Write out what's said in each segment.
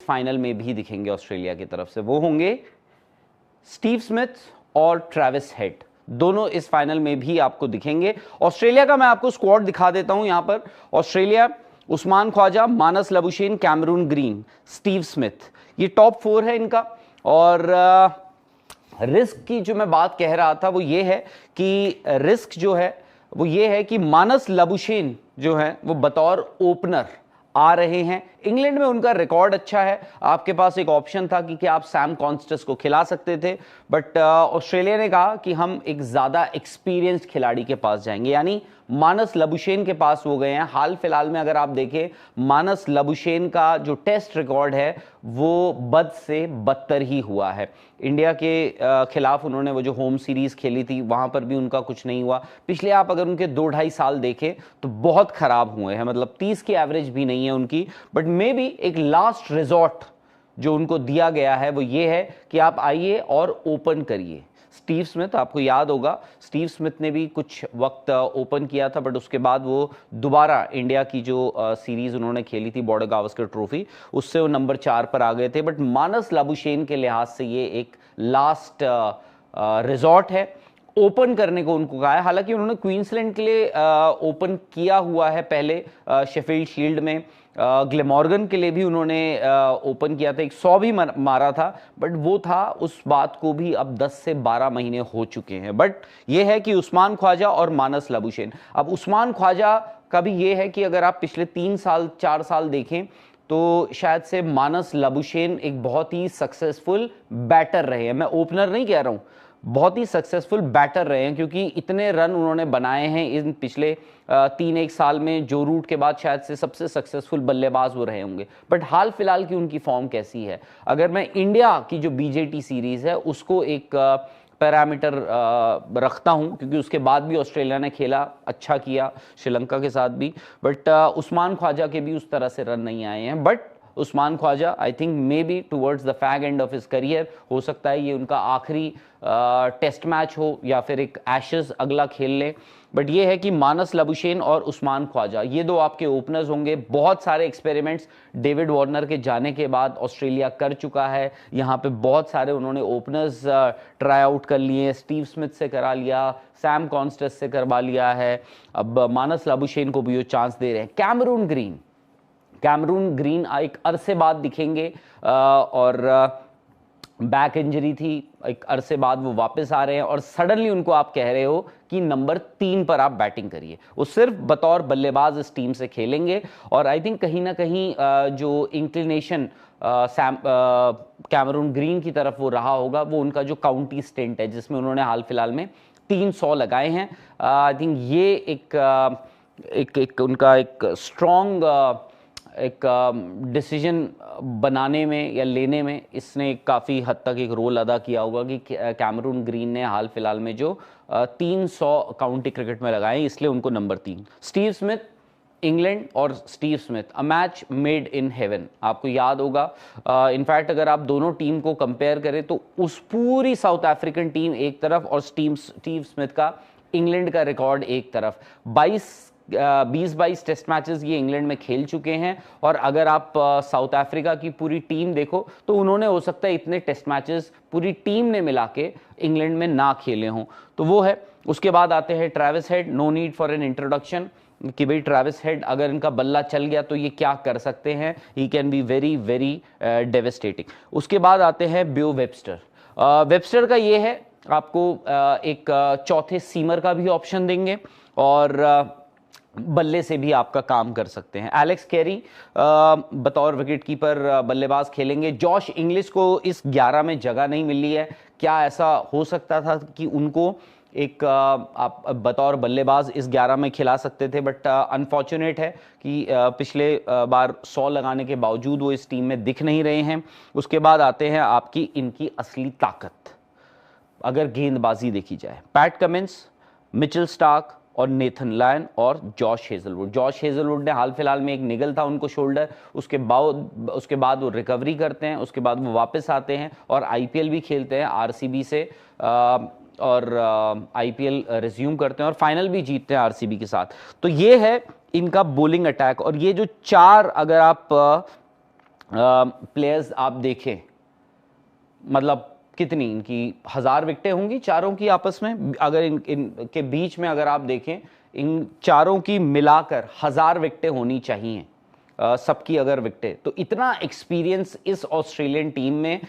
Final में भी दिखेंगे ऑस्ट्रेलिया की तरफ से, वो होंगे स्टीव स्मिथ और ट्रेविस हेड। दोनों इस फाइनल में भी आपको दिखेंगे। ऑस्ट्रेलिया का मैं आपको स्क्वाड दिखा देता हूं यहां पर। Australia Usman Khawaja, Marnus Labuschagne, Cameron Green, Steve Smith, ये टॉप 4 है इनका। और रिस्क की जो मैं बात कह रहा था वो ये है कि रिस्क जो है वो ये है कि मानस लबुशेन जो है वो बतौर ओपनर आ रहे हैं। इंग्लैंड में उनका रिकॉर्ड अच्छा है, आपके पास एक ऑप्शन था कि आप सैम कॉन्स्टेंस को खिला सकते थे, बट ऑस्ट्रेलिया ने कहा कि हम एक ज्यादा एक्सपीरियंस्ड खिलाड़ी के पास जाएंगे, यानी मानस लबुशेन के पास वो गए हैं। हाल फिलहाल में अगर आप देखें, मानस लबुशेन का जो टेस्ट रिकॉर्ड है वो बद से बदतर ही हुआ है। इंडिया के खिलाफ उन्होंने वो जो होम सीरीज खेली थी वहां पर भी उनका कुछ नहीं हुआ। पिछले आप अगर उनके 2-2.5 साल देखें तो बहुत खराब हुए हैं, मतलब 30 की एवरेज भी नहीं है उनकी। बट मे बी एक लास्ट रिजॉर्ट जो उनको दिया गया है वो ये है कि आप आइए और ओपन करिए। स्टीव स्मिथ, आपको याद होगा स्टीव स्मिथ ने भी कुछ वक्त ओपन किया था, बट उसके बाद वो दोबारा इंडिया की जो सीरीज उन्होंने खेली थी बॉर्डर गावस्कर ट्रॉफी, उससे वो नंबर 4 पर आ गए थे। बट मानस लाबुशेन के लिहाज से ये एक लास्ट रिजॉर्ट है, ओपन करने को उनको कहा है। हालांकि उन्होंने क्वींसलैंड के लिए ओपन किया हुआ है पहले शेफील्ड शील्ड में, ग्लेमॉर्गन के लिए भी उन्होंने ओपन किया था, 100 भी मारा था, बट वो था, उस बात को भी अब 10 से 12 महीने हो चुके हैं। बट ये है कि उस्मान ख्वाजा और मानस लबुशेन। अब उस्मान ख्वाजा का भी ये है कि अगर आप पिछले 3 साल 4 साल देखें तो शायद से मानस लबुशेन एक बहुत ही सक्सेसफुल बैटर रहे हैं। मैं ओपनर नहीं कह रहा हूं, बहुत ही सक्सेसफुल बैटर रहे हैं, क्योंकि इतने रन उन्होंने बनाए हैं इन पिछले 3-1 साल में। जो रूट के बाद शायद से सबसे सक्सेसफुल बल्लेबाज वो रहे होंगे। बट हाल फिलहाल की उनकी फॉर्म कैसी है, अगर मैं इंडिया की जो बीजेटी सीरीज है उसको एक पैरामीटर रखता हूं, क्योंकि उसके बाद भी ऑस्ट्रेलिया ने खेला, अच्छा किया श्रीलंका के साथ भी, बट उस्मान ख्वाजा के भी उस तरह से रन नहीं आए हैं। But Usman Khawaja I think may be towards the fag end of his career, हो सकता है ये उनका आखिरी टेस्ट मैच हो या फिर एक एशेज अगला खेल लें। बट ये है कि मानस लबुशेन और उस्मान ख्वाजा ये दो आपके ओपनर्स होंगे। बहुत सारे एक्सपेरिमेंट्स डेविड वार्नर के जाने के बाद ऑस्ट्रेलिया कर चुका है, यहाँ पे बहुत सारे उन्होंने ओपनर्स ट्राई आउट कर लिए, स्टीव स्मिथ से करा लिया, सैम कॉन्स्टेंस से करवा लिया है, अब मानस लबुशेन को भी वो चांस दे रहे हैं। कैमरून ग्रीन एक अरसे बाद दिखेंगे, और बैक इंजरी थी, एक अरसे बाद वो वापस आ रहे हैं, और सडनली उनको आप कह रहे हो कि नंबर 3 पर आप बैटिंग करिए। वो सिर्फ बतौर बल्लेबाज इस टीम से खेलेंगे, और आई थिंक कहीं ना कहीं जो इंक्लिनेशन कैमरून ग्रीन की तरफ वो रहा होगा, वो उनका जो काउंटी स्टेंट है जिसमें उन्होंने हाल फिलहाल में 300 लगाए हैं। आई थिंक ये एक उनका एक स्ट्रॉन्ग एक डिसीजन बनाने में या लेने में इसने काफ़ी हद तक एक रोल अदा किया होगा कि कैमरून ग्रीन ने हाल फिलहाल में जो 300 काउंटी क्रिकेट में लगाए, इसलिए उनको नंबर 3। स्टीव स्मिथ, इंग्लैंड और Steve Smith, a match made in heaven, आपको याद होगा। इनफैक्ट अगर आप दोनों टीम को कंपेयर करें तो उस पूरी साउथ अफ्रीकन टीम एक तरफ और स्टीव स्मिथ का इंग्लैंड का रिकॉर्ड एक तरफ। 20-22 टेस्ट मैचेस ये इंग्लैंड में खेल चुके हैं, और अगर आप साउथ अफ्रीका की पूरी टीम देखो तो उन्होंने हो सकता है इतने टेस्ट मैचेस पूरी टीम ने मिला के इंग्लैंड में ना खेले हों, तो वो है। उसके बाद आते हैं Travis Head, no need for an introduction कि भाई ट्रेविस हेड अगर इनका बल्ला चल गया तो ये क्या कर सकते हैं, he can be very very devastating. उसके बाद आते हैं बियो वेबस्टर। वेबस्टर का ये है, आपको एक चौथे सीमर का भी ऑप्शन देंगे, और बल्ले से भी आपका काम कर सकते हैं। एलेक्स कैरी बतौर विकेटकीपर बल्लेबाज खेलेंगे। जॉश इंग्लिश को इस 11 में जगह नहीं मिली है, क्या ऐसा हो सकता था कि उनको एक आप बतौर बल्लेबाज इस 11 में खिला सकते थे, बट अनफॉर्चुनेट है कि पिछले बार 100 लगाने के बावजूद वो इस टीम में दिख नहीं रहे हैं। उसके बाद आते हैं आपकी इनकी असली ताकत, अगर गेंदबाजी देखी जाए, पैट कमिंस, मिचेल स्टार्क और नेथन लायन और जॉश हेजलवुड ने हाल फिलहाल में एक निगल था उनको शोल्डर, उसके बाद वो रिकवरी करते हैं, उसके बाद वो वापस आते हैं और आईपीएल भी खेलते हैं आरसीबी से, और आईपीएल रिज्यूम करते हैं और फाइनल भी जीतते हैं आरसीबी के साथ। तो ये है इनका बॉलिंग अटैक, और ये जो 4 अगर आप प्लेयर्स आप देखें, मतलब कितनी इनकी 1000 विकेटें होंगी चारों की आपस में, अगर इनके बीच में अगर आप देखें इन चारों की मिलाकर 1000 विकेटें होनी चाहिए सबकी अगर विकेटें। तो इतना एक्सपीरियंस इस ऑस्ट्रेलियन टीम में।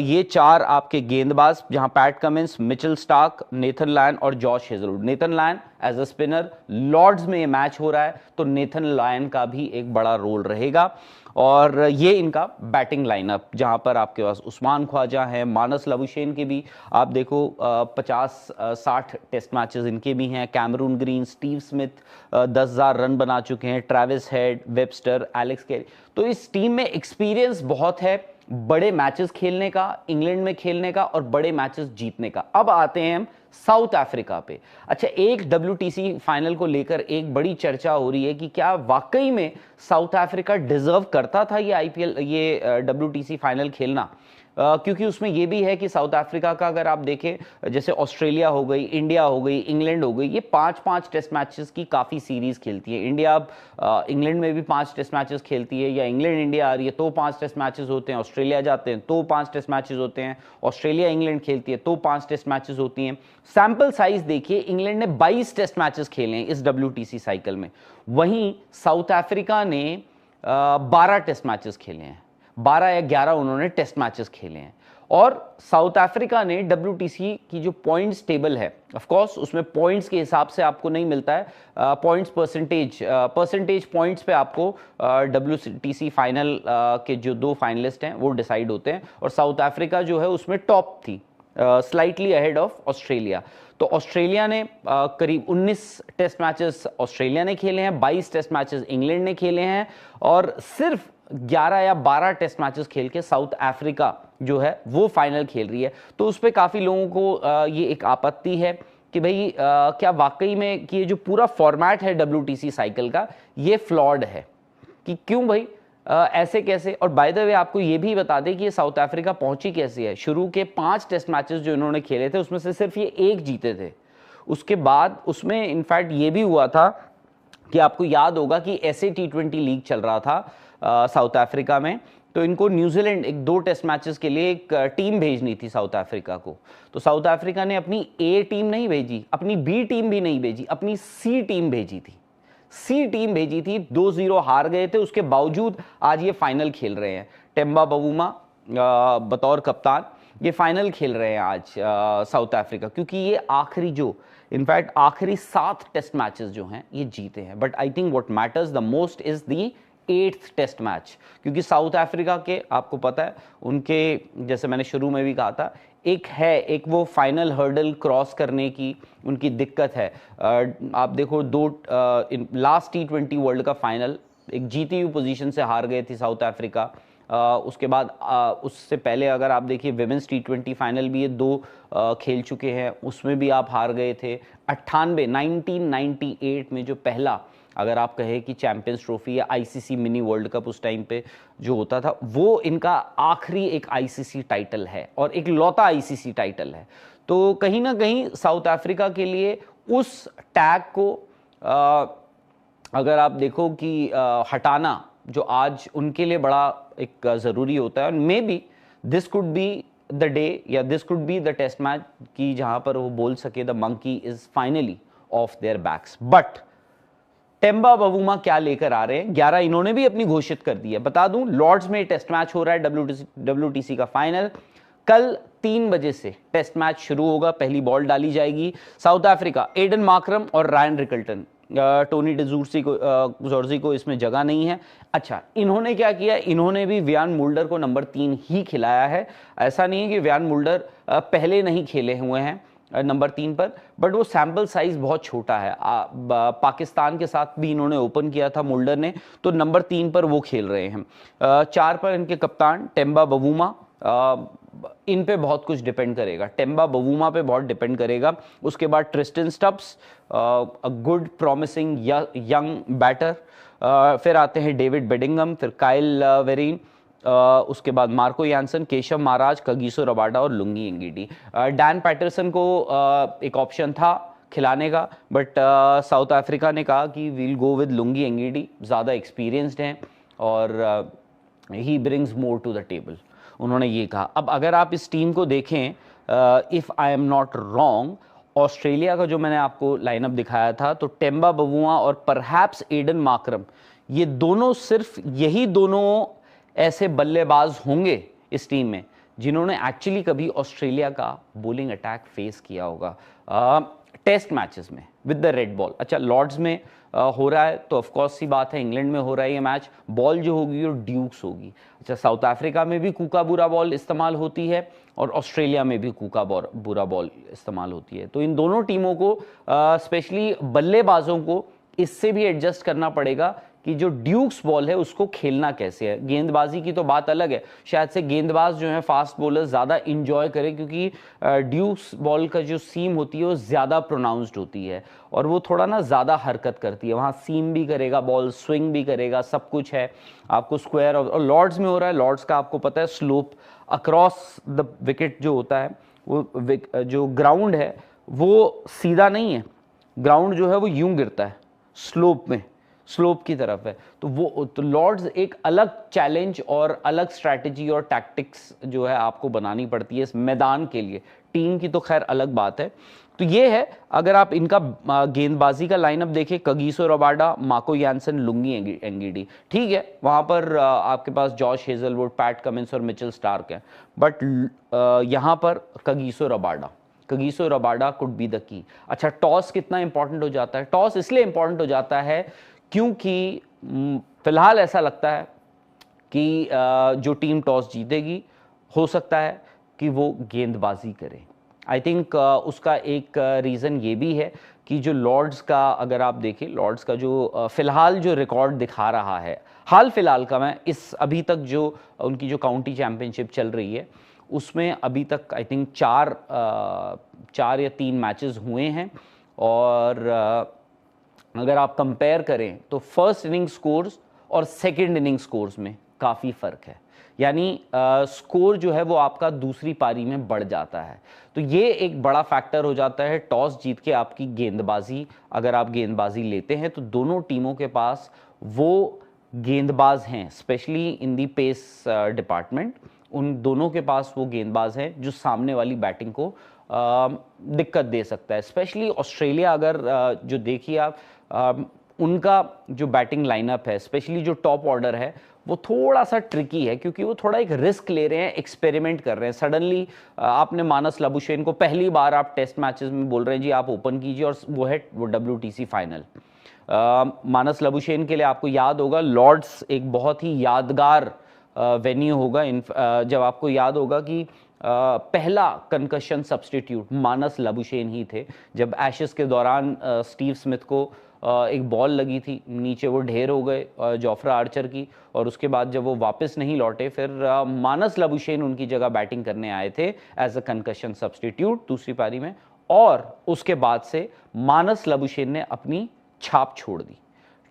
ये चार आपके गेंदबाज, जहां Pat Cummins, Mitchell Starc, Nathan Lyon और Josh Hazlewood. Nathan Lyon as a spinner, Lord's में ये मैच हो रहा है तो नेथन लायन का भी एक बड़ा रोल रहेगा। और ये इनका बैटिंग लाइनअप, जहां पर आपके पास उस्मान ख्वाजा है, मानस लाबुशेन के भी आप देखो 50-60 टेस्ट मैचेस इनके भी हैं। Cameroon Green, Steve Smith 10,000 run बना चुके हैं, Travis head, Webster, Alex Carey. तो इस टीम में एक्सपीरियंस बहुत है बड़े मैचेस खेलने का, इंग्लैंड में खेलने का और बड़े मैचेस जीतने का। अब आते हैं हम साउथ अफ्रीका पे। अच्छा, एक WTC फाइनल को लेकर एक बड़ी चर्चा हो रही है कि क्या वाकई में साउथ अफ्रीका डिजर्व करता था ये IPL, ये WTC फाइनल खेलना। क्योंकि उसमें यह भी है कि साउथ अफ्रीका का अगर आप देखें, जैसे ऑस्ट्रेलिया हो गई, इंडिया हो गई, इंग्लैंड हो गई, ये 5-5 टेस्ट मैचेस की काफ़ी सीरीज खेलती है। इंडिया अब इंग्लैंड में भी 5 टेस्ट मैचेस खेलती है, या इंग्लैंड इंडिया आ रही है तो 5 टेस्ट मैचेस होते हैं, ऑस्ट्रेलिया जाते हैं तो 5 टेस्ट मैचेस होते हैं, ऑस्ट्रेलिया इंग्लैंड खेलती है तो 5 टेस्ट मैचेस होती हैं। सैंपल साइज देखिए, इंग्लैंड ने 22 टेस्ट मैचेस खेले हैं इस WTC साइकिल में, वहीं साउथ अफ्रीका ने 12 टेस्ट मैचेस खेले हैं, 12 या 11 उन्होंने टेस्ट मैचेस खेले हैं। और साउथ अफ्रीका ने WTC की जो पॉइंट्स टेबल है, ऑफ कोर्स उसमें पॉइंट्स के हिसाब से आपको नहीं मिलता है, पॉइंट्स परसेंटेज पॉइंट्स पे आपको WTC फाइनल के जो 2 फाइनलिस्ट हैं वो डिसाइड होते हैं। और साउथ अफ्रीका जो है उसमें टॉप थी, स्लाइटली अहेड ऑफ ऑस्ट्रेलिया। तो ऑस्ट्रेलिया ने करीब 19 टेस्ट मैचेस ऑस्ट्रेलिया ने खेले हैं, 22 टेस्ट मैचेस इंग्लैंड ने खेले हैं, और सिर्फ 11 या 12 टेस्ट मैचेस खेल के साउथ अफ्रीका जो है वो फाइनल खेल रही है। तो उस पर काफ़ी लोगों को ये एक आपत्ति है कि भाई क्या वाकई में कि ये जो पूरा फॉर्मेट है WTC साइकिल का ये फ्लॉड है, कि क्यों भाई ऐसे कैसे। और बाय द वे आपको ये भी बता दें कि ये साउथ अफ्रीका पहुंची कैसे है। शुरू के 5 टेस्ट मैचेस जो इन्होंने खेले थे उसमें से सिर्फ ये 1 जीते थे। उसके बाद उसमें इनफैक्ट ये भी हुआ था कि आपको याद होगा कि ऐसे T20 लीग चल रहा था साउथ अफ्रीका में, तो इनको न्यूजीलैंड एक 2 टेस्ट मैचेस के लिए एक टीम भेजनी थी साउथ अफ्रीका को। तो साउथ अफ्रीका ने अपनी A टीम नहीं भेजी, अपनी B टीम भी नहीं भेजी, अपनी C टीम भेजी थी। C टीम भेजी थी, 2-0 हार गए थे, उसके बावजूद आज ये फाइनल खेल रहे हैं। टेम्बा बवूमा बतौर कप्तान ये फाइनल खेल रहे हैं आज साउथ अफ्रीका, क्योंकि ये आखिरी जो इनफैक्ट आखिरी 7 टेस्ट मैचेस जो हैं ये जीते हैं। But I think what matters the most is the 8th test match, क्योंकि साउथ अफ्रीका के आपको पता है उनके, जैसे मैंने शुरू में भी कहा था, एक वो फाइनल हर्डल क्रॉस करने की उनकी दिक्कत है। आप देखो लास्ट T20 वर्ल्ड का फाइनल एक जीती हुई पोजीशन से हार गए थे साउथ अफ्रीका। उसके बाद उससे पहले अगर आप देखिए विमेंस T20 फाइनल भी ये 2 खेल चुके हैं, उसमें भी आप हार गए थे। 1998 में जो पहला अगर आप कहें कि चैंपियंस ट्रॉफी या ICC मिनी वर्ल्ड कप उस टाइम पे जो होता था, वो इनका आखिरी एक ICC टाइटल है और एक लौता ICC टाइटल है। तो कहीं ना कहीं साउथ अफ्रीका के लिए उस टैग को अगर आप देखो कि हटाना जो आज उनके लिए बड़ा एक ज़रूरी होता है। May be this could be the day या this could be the test match की जहां पर वो बोल सके the monkey is finally off their backs. But Temba Bavuma क्या लेकर आ रहे हैं, 11 इन्होंने भी अपनी घोषित कर दी है। बता दूं लॉर्ड्स में टेस्ट मैच हो रहा है WTC का फाइनल। कल 3 बजे से टेस्ट मैच शुरू होगा, पहली बॉल डाली जाएगी। साउथ अफ्रीका, एडन मार्करम और रायन रिकल्टन, टोनी जॉर्जी को इसमें जगह नहीं है। अच्छा, इन्होंने क्या किया, इन्होंने भी व्यान मुल्डर को नंबर 3 ही खिलाया है। ऐसा नहीं है कि व्यान मुल्डर पहले नहीं खेले हुए हैं नंबर 3 पर, बट वो सैंपल साइज बहुत छोटा है। पाकिस्तान के साथ भी इन्होंने ओपन किया था मुल्डर ने, तो नंबर 3 पर वो खेल रहे हैं। 4 पर इनके कप्तान टेम्बा बवूमा, इन पे बहुत कुछ डिपेंड करेगा, टेम्बा बवूमा पे बहुत डिपेंड करेगा। उसके बाद Tristan Stubbs, a good promising young batter. फिर आते हैं डेविड बेडिंगम, फिर काइल वेरीन, उसके बाद Marco Jansen, Keshav Maharaj, Kagiso Rabada और लुंगी एंगीडी। डैन पैटरसन को एक ऑप्शन था खिलाने का, बट साउथ अफ्रीका ने कहा कि we'll go with Lungi Ngidi, ज़्यादा एक्सपीरियंस्ड हैं और he brings more to the table, उन्होंने ये कहा। अब अगर आप इस टीम को देखें, if I am not wrong, Australia का जो मैंने आपको लाइनअप दिखाया था, तो टेम्बा बबुआ और परहैप्स एडन मार्करम, ये दोनों, सिर्फ यही दोनों ऐसे बल्लेबाज होंगे इस टीम में जिन्होंने एक्चुअली कभी ऑस्ट्रेलिया का बॉलिंग अटैक फेस किया होगा टेस्ट मैचेस में विद द रेड बॉल। अच्छा, लॉर्ड्स में हो रहा है तो ऑफकोर्स सी बात है, इंग्लैंड में हो रहा है ये मैच, बॉल जो होगी वो ड्यूक्स होगी। अच्छा, साउथ अफ्रीका में भी कूका बुरा बॉल इस्तेमाल होती है और ऑस्ट्रेलिया में भी कूका बुरा बॉल इस्तेमाल होती है। तो इन दोनों टीमों को, स्पेशली बल्लेबाजों को, इससे भी एडजस्ट करना पड़ेगा कि जो ड्यूक्स बॉल है उसको खेलना कैसे है। गेंदबाजी की तो बात अलग है, शायद से गेंदबाज जो है फास्ट बॉलर ज़्यादा इंजॉय करें, क्योंकि ड्यूक्स बॉल का जो सीम होती है वो ज़्यादा प्रोनाउंस्ड होती है और वो थोड़ा ना ज़्यादा हरकत करती है, वहाँ सीम भी करेगा बॉल, स्विंग भी करेगा, सब कुछ है आपको स्क्वायर। और लॉर्ड्स में हो रहा है, लॉर्ड्स का आपको पता है स्लोप अक्रॉस द विकेट जो होता है, वो जो ग्राउंड है वो सीधा नहीं है, ग्राउंड जो है वो यूं गिरता है स्लोप में, स्लोप की तरफ है। तो लॉर्ड्स एक अलग चैलेंज और अलग स्ट्रैटेजी और टैक्टिक्स जो है आपको बनानी पड़ती है इस मैदान के लिए। टीम की तो खैर अलग बात है। तो ये है, अगर आप इनका गेंदबाजी का लाइनअप देखें, Kagiso Rabada, Marco Jansen, Lungi Ngidi, ठीक है, वहां पर आपके पास जॉश हेजलवुड, पैट कमिंस और मिचेल स्टार्क है, बट यहां पर Kagiso Rabada could be the key. अच्छा, टॉस कितना इंपॉर्टेंट हो जाता है? टॉस इसलिए इंपॉर्टेंट हो जाता है क्योंकि फिलहाल ऐसा लगता है कि जो टीम टॉस जीतेगी हो सकता है कि वो गेंदबाजी करे। आई थिंक उसका एक रीज़न ये भी है कि जो लॉर्ड्स का, अगर आप देखें लॉर्ड्स का जो फिलहाल जो रिकॉर्ड दिखा रहा है, हाल फिलहाल का, मैं इस अभी तक जो उनकी जो काउंटी चैंपियनशिप चल रही है उसमें अभी तक आई थिंक 4 या 3 मैचेस हुए हैं। और अगर आप कंपेयर करें तो फर्स्ट इनिंग स्कोर्स और सेकंड इनिंग स्कोर्स में काफ़ी फ़र्क है, यानी स्कोर जो है वो आपका दूसरी पारी में बढ़ जाता है। तो ये एक बड़ा फैक्टर हो जाता है टॉस जीत के आपकी गेंदबाजी। अगर आप गेंदबाजी लेते हैं तो दोनों टीमों के पास वो गेंदबाज हैं, specially in the pace department, उन दोनों के पास वो गेंदबाज हैं जो सामने वाली बैटिंग को दिक्कत दे सकता है। स्पेशली ऑस्ट्रेलिया, अगर जो देखिए आप, उनका जो बैटिंग लाइनअप है, स्पेशली जो टॉप ऑर्डर है, वो थोड़ा सा ट्रिकी है क्योंकि वो थोड़ा एक रिस्क ले रहे हैं, एक्सपेरिमेंट कर रहे हैं। सडनली आपने मानस लाबुशेन को पहली बार आप टेस्ट मैचेस में बोल रहे हैं जी आप ओपन कीजिए, और वो है वो WTC फाइनल। मानस लाबुशेन के लिए आपको याद होगा लॉर्ड्स एक बहुत ही यादगार वेन्यू होगा। जब आपको याद होगा कि पहला कंकशन सब्स्टिट्यूट मानस लाबुशेन ही थे, जब एशेस के दौरान स्टीव स्मिथ को एक बॉल लगी थी, नीचे वो ढेर हो गए जोफ्रा आर्चर की, और उसके बाद जब वो वापस नहीं लौटे, फिर मानस लाबुशेन उनकी जगह बैटिंग करने आए थे एज अ कंकशन सब्स्टिट्यूट दूसरी पारी में, और उसके बाद से मानस लाबुशेन ने अपनी छाप छोड़ दी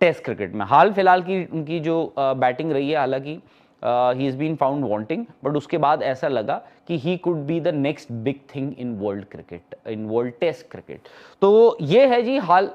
टेस्ट क्रिकेट में। हाल फिलहाल की उनकी जो बैटिंग रही है, हालांकि he is been found wanting, but उसके बाद ऐसा लगा कि he could be the next big thing in world cricket, in world test cricket. तो ये है जी हाल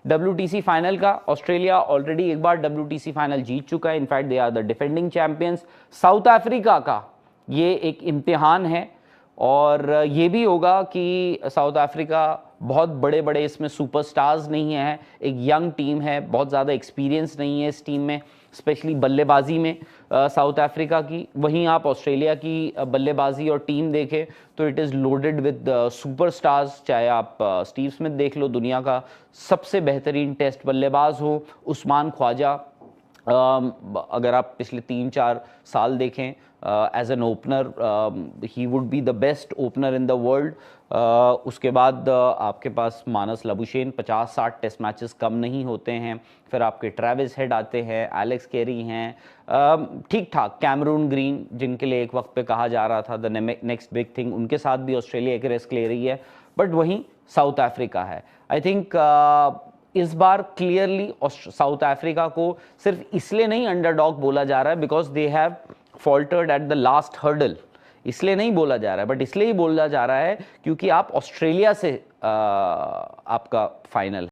WTC फाइनल का। ऑस्ट्रेलिया ऑलरेडी एक बार WTC फाइनल जीत चुका है, in fact they are the defending champions. South Africa का ये एक इम्तिहान है, और ये भी होगा कि साउथ अफ्रीका बहुत बड़े बड़े इसमें सुपरस्टार्स नहीं है, एक यंग टीम है, बहुत ज़्यादा एक्सपीरियंस नहीं है इस टीम में, स्पेशली बल्लेबाजी में साउथ अफ्रीका की। वहीं आप ऑस्ट्रेलिया की बल्लेबाजी और टीम देखें तो it is loaded with superstars, चाहे आप स्टीव स्मिथ देख लो, दुनिया का सबसे बेहतरीन टेस्ट बल्लेबाज हो, उस्मान ख्वाजा, अगर आप पिछले 3-4 साल देखें as an opener, he would be the best opener in the world. उसके बाद आपके पास मानस लाबुशेन, 50-60 टेस्ट मैचेस कम नहीं होते हैं। फिर आपके ट्रेविस हेड आते हैं, एलेक्स कैरी हैं, ठीक ठाक, कैमरून ग्रीन जिनके लिए एक वक्त पे कहा जा रहा था द नेक्स्ट बिग थिंग, उनके साथ भी ऑस्ट्रेलिया एक रिस्क ले रही है। बट वहीं साउथ अफ्रीका है। आई थिंक इस बार क्लियरली साउथ अफ्रीका को सिर्फ इसलिए नहीं अंडरडॉग बोला जा रहा है because they have faltered at the last hurdle, इसलिए नहीं बोला जा रहा है, बट इसलिए ही बोला जा रहा है क्योंकि आप ऑस्ट्रेलिया से आपका फाइनल